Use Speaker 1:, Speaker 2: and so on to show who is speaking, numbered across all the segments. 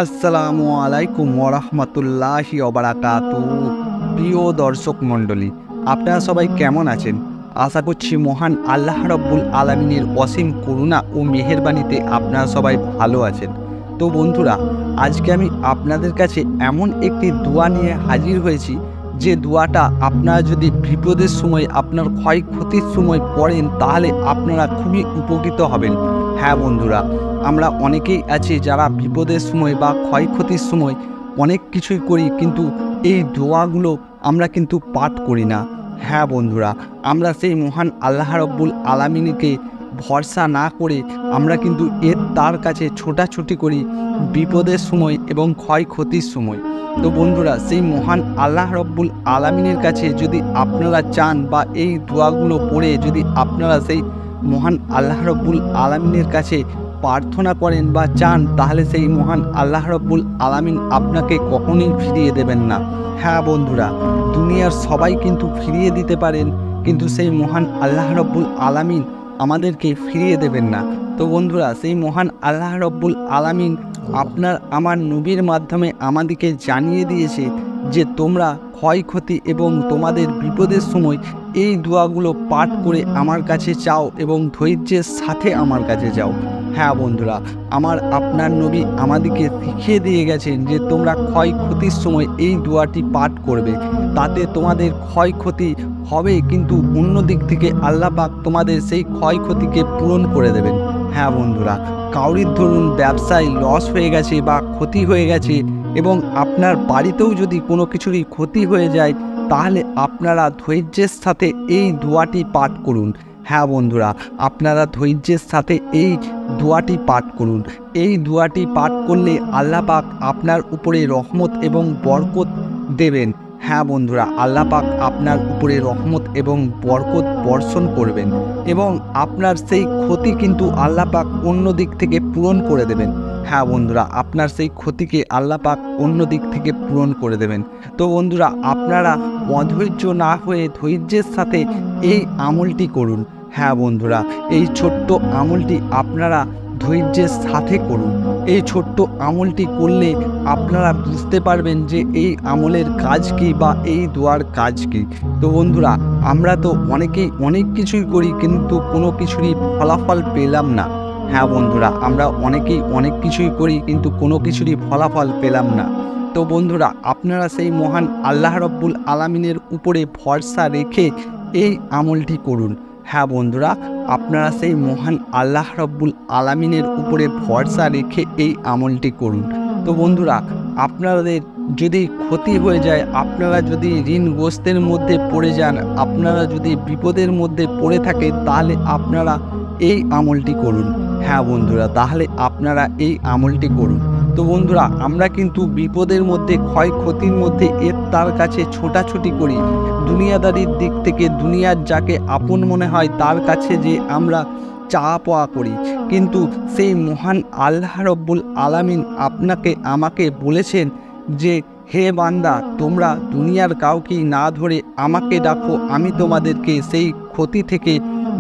Speaker 1: আসসালামু আলাইকুম ওরহমতুল্লাহি ওবারাকাতুহু। প্রিয় দর্শক মণ্ডলী, আপনারা সবাই কেমন আছেন? আশা করছি মহান আল্লাহ রব্বুল আলামিনের অসীম করুণা ও মেহেরবানিতে আপনারা সবাই ভালো আছেন। তো বন্ধুরা, আজকে আমি আপনাদের কাছে এমন একটি দোয়া নিয়ে হাজির হয়েছি যে দোয়াটা আপনারা যদি বিপদের সময়, আপনার ক্ষয়ক্ষতির সময় পড়েন, তাহলে আপনারা খুবই উপকৃত হবেন। হ্যাঁ বন্ধুরা, আমরা অনেকেই আছি যারা বিপদের সময় বা ক্ষয়ক্ষতির সময় অনেক কিছুই করি, কিন্তু এই দোয়াগুলো আমরা কিন্তু পাঠ করি না। হ্যাঁ বন্ধুরা, আমরা সেই মহান আল্লাহ রব্বুল আলামিনকে ভরসা না করে আমরা কিন্তু তার কাছে ছোটাছুটি করি বিপদের সময় এবং ক্ষয়ক্ষতির সময়। তো বন্ধুরা, সেই মহান আল্লাহ রব্বুল আলামিনের কাছে যদি আপনারা চান বা এই দোয়াগুলো পড়ে যদি আপনারা সেই মহান আল্লাহ রব্বুল আলামিনের কাছে প্রার্থনা করেন বা চান, তাহলে সেই মহান আল্লাহ রব্বুল আলামিন আপনাকে কখনোই ফিরিয়ে দেবেন না। হ্যাঁ বন্ধুরা, দুনিয়ার সবাই কিন্তু ফিরিয়ে দিতে পারেন, কিন্তু সেই মহান আল্লাহ রব্বুল আলামিন আমাদেরকে ফিরিয়ে দেবেন না। তো বন্ধুরা, সেই মহান আল্লাহ রব্বুল আলামিন আপনার আমার নবীর মাধ্যমে আমাদেরকে জানিয়ে দিয়েছে যে তোমরা ক্ষয়ক্ষতি এবং তোমাদের বিপদের সময় এই দোয়াগুলো পাঠ করে আমার কাছে চাও এবং ধৈর্যের সাথে আমার কাছে যাও। হ্যাঁ বন্ধুরা, আপনার নবী আমাদেরকে শিখিয়ে দিয়ে গেছেন যে তোমরা ক্ষয়ক্ষতির সময় এই দোয়াটি পাঠ করবে, তাতে তোমাদের ক্ষয়ক্ষতি হবে, কিন্তু অন্য দিক থেকে আল্লাহ পাক তোমাদের সেই ক্ষয়ক্ষতিকে পূরণ করে দেবেন। হ্যাঁ বন্ধুরা, কাউরির ধরুন ব্যবসায় লস হয়ে গেছে বা ক্ষতি হয়ে গেছে, এবং আপনার বাড়িতেও যদি কোনো কিছুরই ক্ষতি হয়ে যায়, তাহলে আপনারা ধৈর্যের সাথে এই দোয়াটি পাঠ করুন। হ্যাঁ বন্ধুরা, আপনারা ধৈর্যের সাথে এই দোয়াটি পাঠ করুন। এই দোয়াটি পাঠ করলে আল্লাহ পাক আপনার উপরে রহমত এবং বরকত দেবেন। হ্যাঁ বন্ধুরা, আল্লাহ পাক আপনার উপরে রহমত এবং বরকত বর্ষণ করবেন, এবং আপনার সেই ক্ষতি কিন্তু আল্লাহ পাক অন্য দিক থেকে পূরণ করে দেবেন। হ্যাঁ বন্ধুরা, আপনার সেই ক্ষতিকে আল্লাহ পাক অন্য দিক থেকে পূরণ করে দেবেন। তো বন্ধুরা, আপনারা অধৈর্য না হয়ে ধৈর্যের সাথে এই আমলটি করুন। হ্যাঁ বন্ধুরা, এই ছোট্ট আমলটি আপনারা ধৈর্যের সাথে করুন। এই ছোট্ট আমলটি করলে আপনারা বুঝতে পারবেন যে এই আমলের কাজ কী বা এই দোয়ার কাজ কী। তো বন্ধুরা, আমরা তো অনেকেই অনেক কিছুই করি, কিন্তু কোনো কিছুরই ফলাফল পেলাম না। হ্যাঁ বন্ধুরা, আমরা অনেকেই অনেক কিছুই করি, কিন্তু কোনো কিছুরই ফলাফল পেলাম না। তো বন্ধুরা, আপনারা সেই মহান আল্লাহ রব্বুল আলামিনের উপরে ভরসা রেখে এই আমলটি করুন। হ্যাঁ বন্ধুরা, আপনারা সেই মহান আল্লাহ রব্বুল আলামিনের উপরে ভরসা রেখে এই আমলটি করুন। তো বন্ধুরা, আপনাদের যদি ক্ষতি হয়ে যায়, আপনারা যদি ঋণগ্রস্তের মধ্যে পড়ে যান, আপনারা যদি বিপদের মধ্যে পড়ে থাকেন, তাহলে আপনারা এই আমলটি করুন। হ্যাঁ বন্ধুরা, তাহলে আপনারা এই আমলটি করুন। তো বন্ধুরা, আমরা কিন্তু বিপদের মধ্যে, ক্ষয়ক্ষতির মধ্যে তার কাছে ছোটাছুটি করি। দুনিয়াদারির দিক থেকে দুনিয়ার যাকে আপন মনে হয় তার কাছে যে আমরা চাওয়া পাওয়া করি, কিন্তু সেই মহান আল্লাহ রব্বুল আলামিন আপনাকে আমাকে বলেছেন যে হে বান্দা, তোমরা দুনিয়ার কাউকেই না ধরে আমাকে ডাকো, আমি তোমাদেরকে সেই ক্ষতি থেকে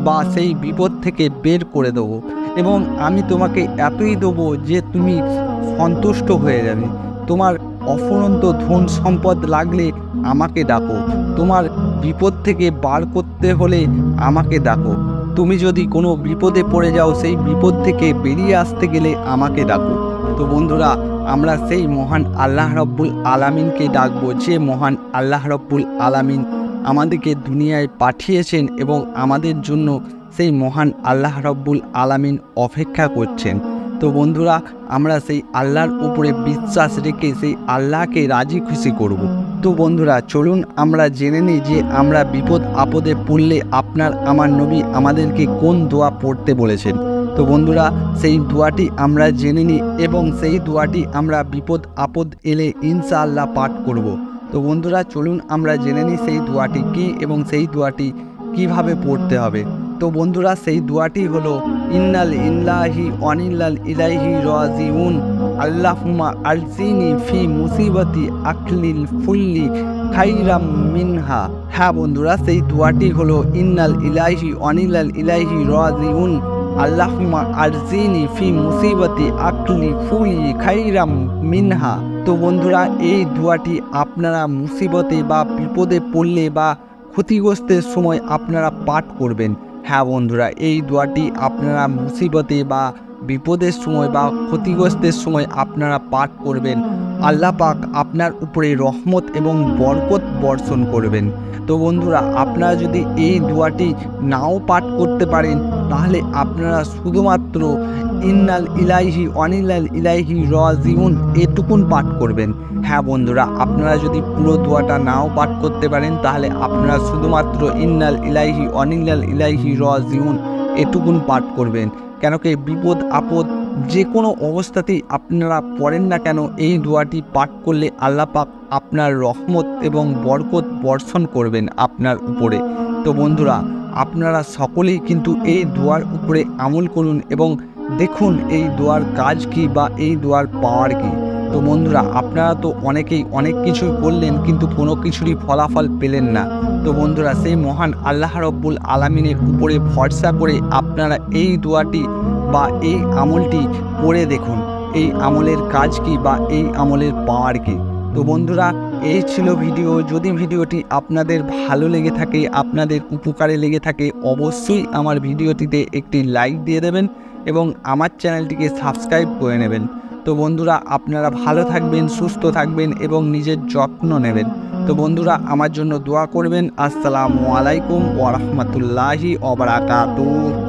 Speaker 1: বা সেই বিপদ থেকে বের করে দেবো, এবং আমি তোমাকে এতই দেবো যে তুমি সন্তুষ্ট হয়ে যাবে। তোমার অফুরন্ত ধন সম্পদ লাগলে আমাকে ডাকো, তোমার বিপদ থেকে বার করতে হলে আমাকে ডাকো, তুমি যদি কোনো বিপদে পড়ে যাও, সেই বিপদ থেকে বেরিয়ে আসতে গেলে আমাকে ডাকো। তো বন্ধুরা, আমরা সেই মহান আল্লাহ রব্বুল আলামিনকে ডাকবো, যে মহান আল্লাহ রব্বুল আলামিন আমাদেরকে দুনিয়ায় পাঠিয়েছেন, এবং আমাদের জন্য সেই মহান আল্লাহ রব্বুল আলামিন অপেক্ষা করছেন। তো বন্ধুরা, আমরা সেই আল্লাহর উপরে বিশ্বাস রেখে সেই আল্লাহকে রাজি খুশি করব। তো বন্ধুরা, চলুন আমরা জেনে নিই যে আমরা বিপদ আপদে পড়লে আপনার আমার নবী আমাদেরকে কোন দোয়া পড়তে বলেছেন। তো বন্ধুরা, সেই দোয়াটি আমরা জেনে নিই, এবং সেই দোয়াটি আমরা বিপদ আপদ এলে ইনশাআল্লাহ পাঠ করব। তো বন্ধুরা, চলুন আমরা জেনে নিই সেই দোয়াটি কী এবং সেই দোয়াটি কিভাবে পড়তে হবে। তো বন্ধুরা, সেই দোয়াটি হলো ইন্নাল ইল্লাহি ওয়ানিল্লাল ইলাইহি রাজিউন আল্লাহুম্মা আলজিনি ফি মুসিবতি আকলিল ফুল্লি খাইরাম মিনহা। হ্যাঁ বন্ধুরা, সেই দোয়াটি হলো ইন্নাল ইলাইহি ওয়ানিল্লাল ইলাইহি রাজিউন আল্লাহুম্মা আরজিনি ফি মুসিবতি আকলি ফুলি খাইরাম মিনহা। তো বন্ধুরা, এই দোয়াটি আপনারা মুসিবতে বা বিপদে পড়লে বা ক্ষতিগ্রস্তের সময় আপনারা পাঠ করবেন। হ্যাঁ বন্ধুরা, এই দোয়াটি আপনারা মুসিবতে বা বিপদের সময় বা ক্ষতিগ্রস্তের সময় আপনারা পাঠ করবেন। আল্লাহ পাক আপনার উপরে রহমত এবং বরকত বর্ষণ করবেন। তো বন্ধুরা, আপনারা যদি এই দোয়াটি নাও পাঠ করতে পারেন তাহলে আপনারা শুধুমাত্র ইন্নাল ইলাইহি অনিলাল ইলাইহি রাজিউন এটুকুন পাঠ করবেন। হ্যাঁ বন্ধুরা, আপনারা যদি পুরো দোয়াটা নাও পাঠ করতে পারেন তাহলে আপনারা শুধুমাত্র ইন্নাল ইলাইহি অনিলাল ইলাইহি রাজিউন এটুকুন পাঠ করবেন। কেন কি বিপদ আপদ যে কোনো অবস্থাতেই আপনারা পড়েন না কেন, এই দোয়াটি পাঠ করলে আল্লাহ পাক আপনার রহমত এবং বরকত বর্ষণ করবেন আপনার উপরে। তো বন্ধুরা, আপনারা সকলেই কিন্তু এই দোয়ার উপরে আমল করুন এবং দেখুন এই দোয়ার কাজ কি বা এই দোয়ার পাওয়ার কি। তো বন্ধুরা, আপনারা তো অনেকেই অনেক কিছুই করলেন কিন্তু কোনো কিছুরই ফলাফল পেলেন না। তো বন্ধুরা, সেই মহান আল্লাহ রব্বুল আলামিনের উপরে ভরসা করে আপনারা এই দোয়াটি বা এই আমলটি করে দেখুন এই আমলের কাজ কি বা এই আমলের পাওয়ার কি। তো বন্ধুরা, এই ছিল ভিডিও। যদি ভিডিওটি আপনাদের ভালো লেগে থাকে, আপনাদের উপকারে লেগে থাকে, অবশ্যই আমার ভিডিওটিতে একটি লাইক দিয়ে দেবেন এবং আমার চ্যানেলটিকে সাবস্ক্রাইব করে নেবেন। তো বন্ধুরা, আপনারা ভালো থাকবেন, সুস্থ থাকবেন এবং নিজের যত্ন নেবেন। তো বন্ধুরা, আমার জন্য দোয়া করবেন। আসসালামু আলাইকুম ওয়া রাহমাতুল্লাহি ওয়া বারাকাতুহু।